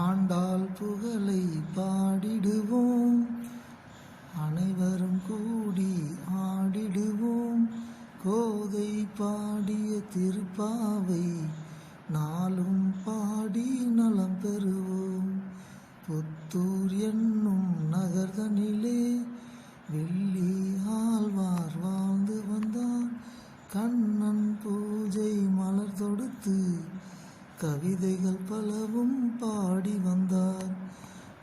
ஆண்டாள் புகழை பாடிடுவோம், அனைவரும் கூடி ஆடிடுவோம். கோதை பாடிய திருப்பாவை நாளும் பாடி நலம் பெறுவோம். புத்தூர் என்னும் நகர்தனிலே வெள்ளி ஆழ்வார் வாழ்ந்து வந்தார். கண்ணன் பூஜை மலர் தொடுத்து கவிதைகள் பலவும் பாடி வந்தார்.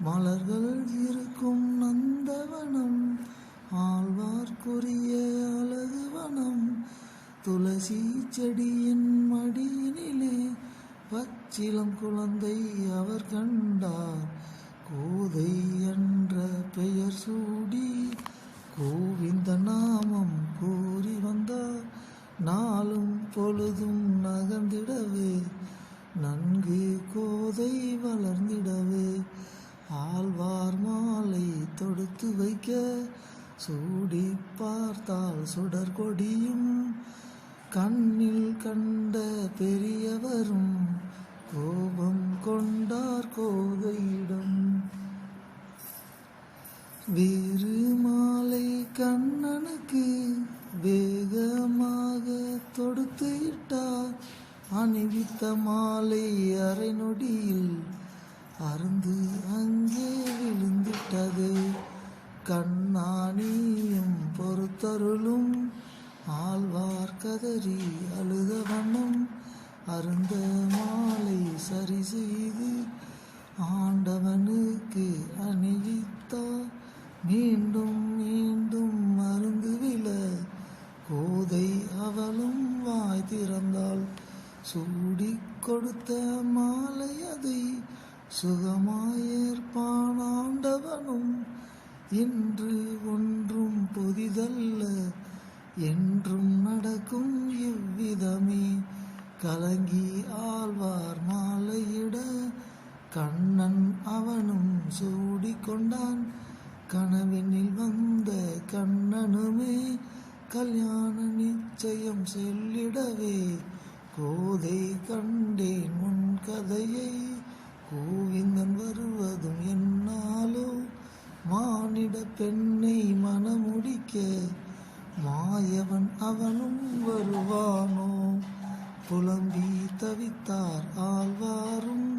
மலர்கள் இருக்கும் நந்தவனம் ஆழ்வார்க்குரிய அழகு வனம். துளசி செடியின் மடியினிலே பச்சிலம் குழந்தை அவர் கண்டார். கோதை என்ற பெயர் சூடி கோவிந்த நாமம் கூறி வந்தார். நாளும் பொழுதும் நகர்ந்திடவே நன்கு கோதை வளர்ந்திடவே ஆழ்வார் மாலை தொடுத்து வைக்க சூடி பார்த்தால் சுடர் கொடியும். கண்ணில் கண்ட பெரியவரும் கோபம் கொண்டார் கோதையிடம். வேறு மாலை கண்ணனுக்கு வேகமாக தொடுத்து இட்டார். அணிவித்த மாலை அரை நொடியில் அருந்து அங்கே விழுந்திட்டது. கண்ணானியும் பொறுத்தருளும் ஆழ்வார் கதறி அழுத வண்ணம் அருந்த மாலை சரி செய்து ஆண்டவனுக்கு அணிவித்தார். மீண்டும் மீண்டும் மருந்து விழ கோதை அவளும் வாய் திறந்தாள். சூடி கொடுத்த மாலை அதை சுகமாயேற்பான் ஆண்டவனும். இன்று ஒன்றும் புதிதல்ல என்றும் நடக்கும் இவ்விதமே. கலங்கி ஆழ்வார் மாலையிட கண்ணன் அவனும் சூடி கொண்டான். கனவினில் வந்த கண்ணனுமே கல்யாண நிச்சயம் சொல்லிடவே கோதை கண்டேன் உன் கதையை. கோவிந்தன் வருவதும் என்னாலோ மானிட பெண்ணை மனமுடிக்க மாயவன் அவனும் வருவானோ. புலம்பி தவித்தார் ஆழ்வாரும்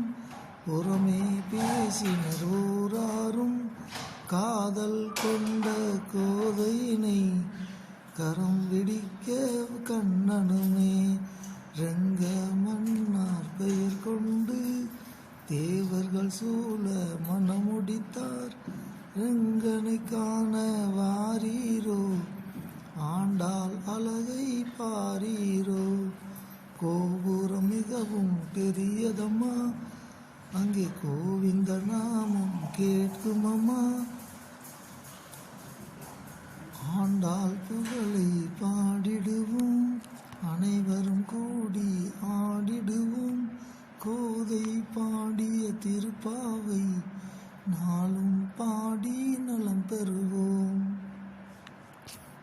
புறமே பேசினர் ஓராரும். காதல் கொண்ட கோதையினை கரம் பிடிக்க கண்ணனுமே ரெங்க மன்னார் பெயர் கொண்டு தேவர்கள் சூழ மனமுடித்தார். ரெங்கனை காண வாரீரோ ஆண்டாள் அழகை பாரீரோ. கோபுரம் மிகவும் பெரியதம்மா, அங்கே கோவிந்த நாமம் கேட்குமம்மா. ஆண்டாள் புகழை பாடிடுவோம், அனைவரும் கூடி ஆடிடுவோம். கோதை பாடிய திருப்பாவை